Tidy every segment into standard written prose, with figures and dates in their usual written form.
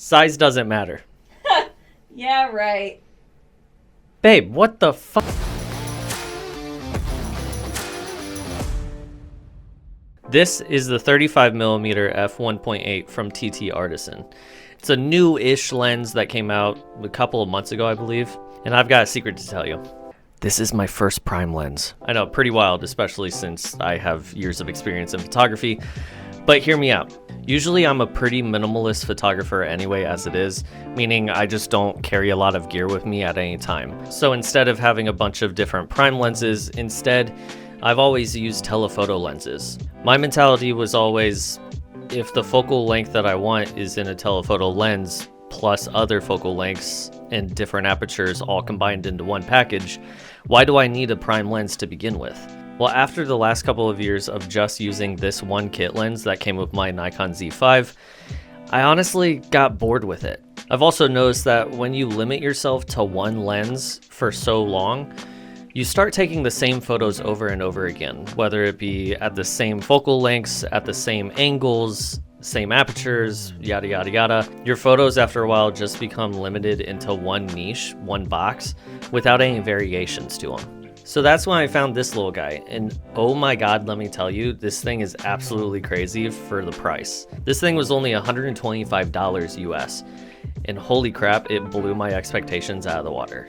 Size doesn't matter. Yeah, right. Babe, what the fuck? This is the 35mm f1.8 from TTArtisan. It's a new-ish lens that came out a couple of months ago, I believe. And I've got a secret to tell you. This is my first prime lens. I know, pretty wild, especially since I have years of experience in photography. But hear me out. Usually I'm a pretty minimalist photographer anyway as it is, meaning I just don't carry a lot of gear with me at any time. So instead of having a bunch of different prime lenses, instead I've always used telephoto lenses. My mentality was always, if the focal length that I want is in a telephoto lens plus other focal lengths and different apertures all combined into one package, why do I need a prime lens to begin with? Well, after the last couple of years of just using this one kit lens that came with my Nikon Z5, I honestly got bored with it. I've also noticed that when you limit yourself to one lens for so long, you start taking the same photos over and over again, whether it be at the same focal lengths, at the same angles, same apertures, yada yada yada. Your photos after a while just become limited into one niche, one box, without any variations to them. So that's when I found this little guy, and oh my god, let me tell you, this thing is absolutely crazy for the price. This thing was only $125 US, and holy crap, it blew my expectations out of the water.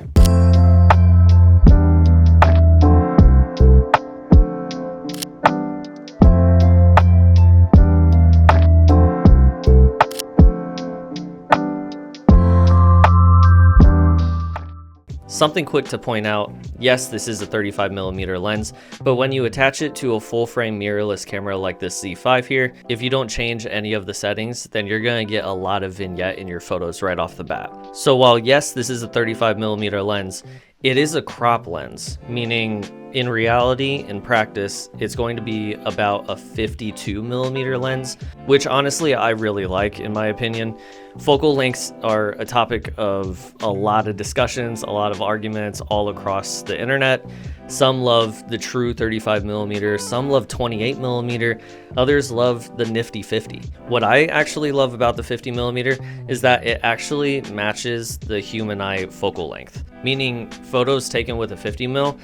Something quick to point out, yes, this is a 35mm lens, but when you attach it to a full-frame mirrorless camera like this Z5 here, if you don't change any of the settings, then you're going to get a lot of vignette in your photos right off the bat. So while yes, this is a 35mm lens, it is a crop lens, meaning in reality, in practice, it's going to be about a 52mm lens, which honestly I really like in my opinion. Focal lengths are a topic of a lot of discussions, a lot of arguments all across the internet. Some love the true 35mm, some love 28mm, others love the nifty 50. What I actually love about the 50mm is that it actually matches the human eye focal length, meaning photos taken with a 50mm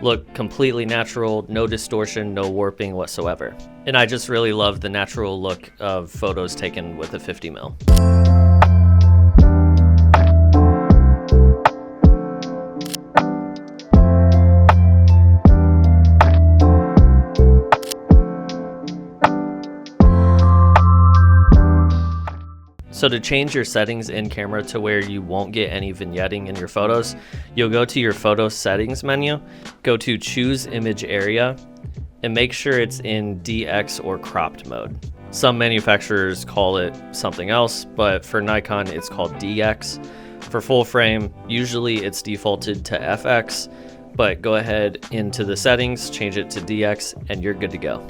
look completely natural, no distortion, no warping whatsoever. And I just really love the natural look of photos taken with a 50mm. So to change your settings in camera to where you won't get any vignetting in your photos, you'll go to your photo settings menu, go to choose image area, and make sure it's in DX or cropped mode. Some manufacturers call it something else, but for Nikon it's called DX. For full frame, usually it's defaulted to FX, but go ahead into the settings, change it to DX, and you're good to go.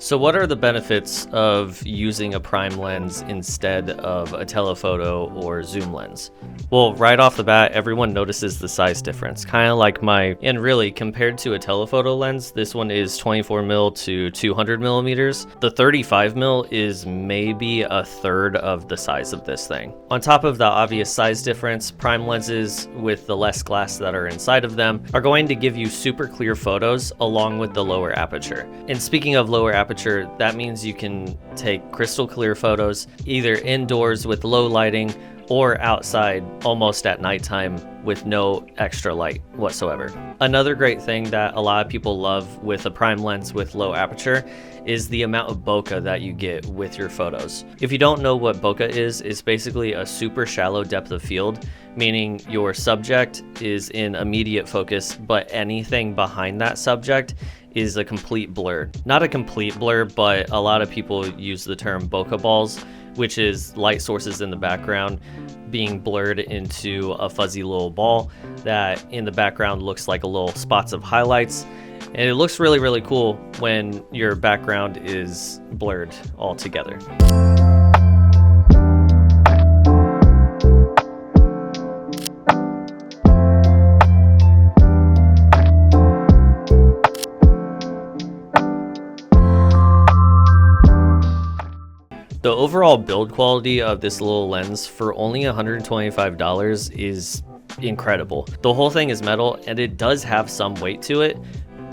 So what are the benefits of using a prime lens instead of a telephoto or zoom lens? Well, right off the bat, everyone notices the size difference, kind of like and really compared to a telephoto lens, this one is 24mm to 200mm. The 35mm is maybe a third of the size of this thing. On top of the obvious size difference, prime lenses with the less glass that are inside of them are going to give you super clear photos along with the lower aperture. And speaking of lower aperture, that means you can take crystal clear photos either indoors with low lighting or outside almost at nighttime with no extra light whatsoever. Another great thing that a lot of people love with a prime lens with low aperture is the amount of bokeh that you get with your photos. If you don't know what bokeh is, it's basically a super shallow depth of field, meaning your subject is in immediate focus, but anything behind that subject is a complete blur. Not a complete blur, but a lot of people use the term bokeh balls, which is light sources in the background being blurred into a fuzzy little ball that in the background looks like a little spots of highlights. And it looks really, really cool when your background is blurred altogether. overall build quality of this little lens for only $125 is incredible. The whole thing is metal and it does have some weight to it,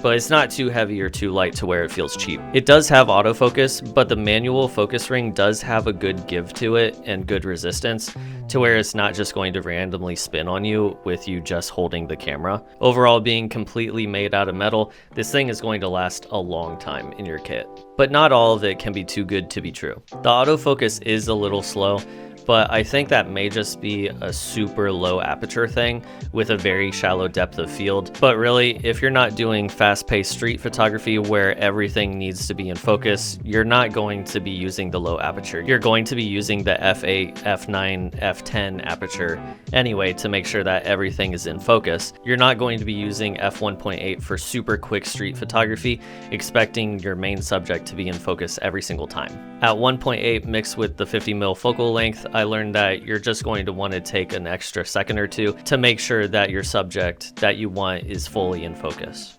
but it's not too heavy or too light to where it feels cheap. It does have autofocus, but the manual focus ring does have a good give to it and good resistance to where it's not just going to randomly spin on you with you just holding the camera. Overall, being completely made out of metal, this thing is going to last a long time in your kit. But not all of it can be too good to be true. The autofocus is a little slow, but I think that may just be a super low aperture thing with a very shallow depth of field. But really, if you're not doing fast-paced street photography where everything needs to be in focus, you're not going to be using the low aperture. You're going to be using the f8, f9, f10 aperture anyway to make sure that everything is in focus. You're not going to be using f1.8 for super quick street photography, expecting your main subject to be in focus every single time. At 1.8 mixed with the 50mm focal length, I learned that you're just going to want to take an extra second or two to make sure that your subject that you want is fully in focus.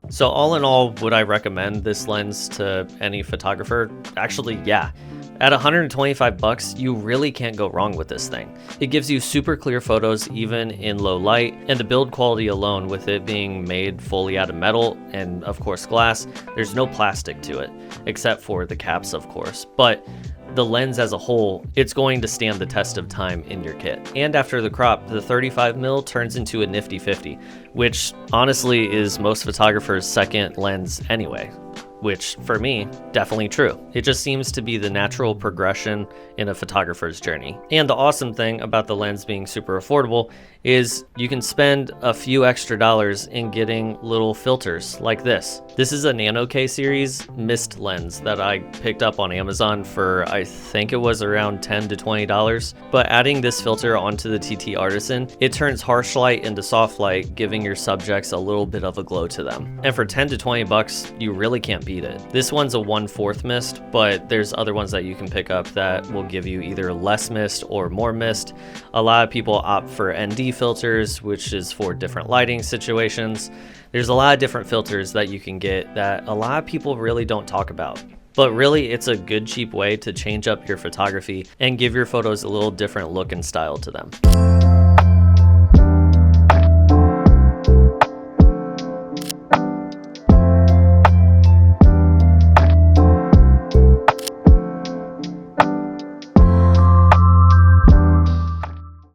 So all in all, would I recommend this lens to any photographer? Actually, yeah. At 125 bucks, you really can't go wrong with this thing. It gives you super clear photos even in low light, and the build quality alone, with it being made fully out of metal and of course glass, there's no plastic to it, except for the caps of course. But the lens as a whole, it's going to stand the test of time in your kit. And after the crop, the 35mm turns into a nifty 50, which honestly is most photographers' second lens anyway. Which, for me, definitely true. It just seems to be the natural progression in a photographer's journey. And the awesome thing about the lens being super affordable is you can spend a few extra dollars in getting little filters like this. This is a Nano K series mist lens that I picked up on Amazon for, I think it was around $10 to $20. But adding this filter onto the TTArtisan, it turns harsh light into soft light, giving your subjects a little bit of a glow to them. And for 10 to 20 bucks, you really can't beat it. This one's a 1/4 mist, but there's other ones that you can pick up that will give you either less mist or more mist. A lot of people opt for ND filters, which is for different lighting situations. There's a lot of different filters that you can get that a lot of people really don't talk about. But really, it's a good cheap way to change up your photography and give your photos a little different look and style to them.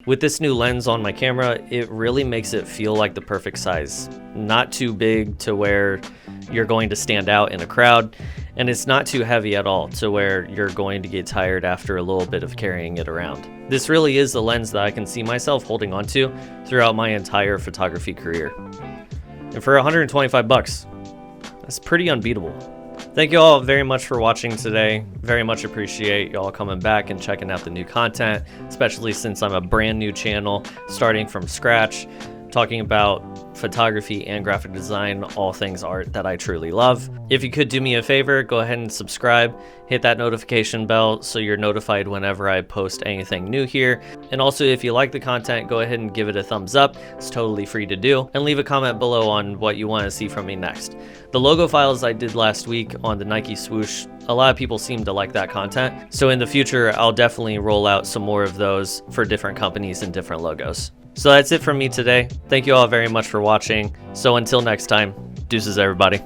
With this new lens on my camera, it really makes it feel like the perfect size. Not too big to where you're going to stand out in a crowd, and it's not too heavy at all to where you're going to get tired after a little bit of carrying it around. This really is the lens that I can see myself holding onto throughout my entire photography career. And for 125 bucks, that's pretty unbeatable. Thank you all very much for watching today. Very much appreciate y'all coming back and checking out the new content, especially since I'm a brand new channel starting from scratch, talking about photography and graphic design, all things art that I truly love. If you could do me a favor, go ahead and subscribe, hit that notification bell so you're notified whenever I post anything new here. And also, if you like the content, go ahead and give it a thumbs up. It's totally free to do. And leave a comment below on what you want to see from me next. The logo files I did last week on the Nike swoosh, a lot of people seem to like that content. So in the future, I'll definitely roll out some more of those for different companies and different logos. So that's it from me today. Thank you all very much for watching. So until next time, deuces everybody.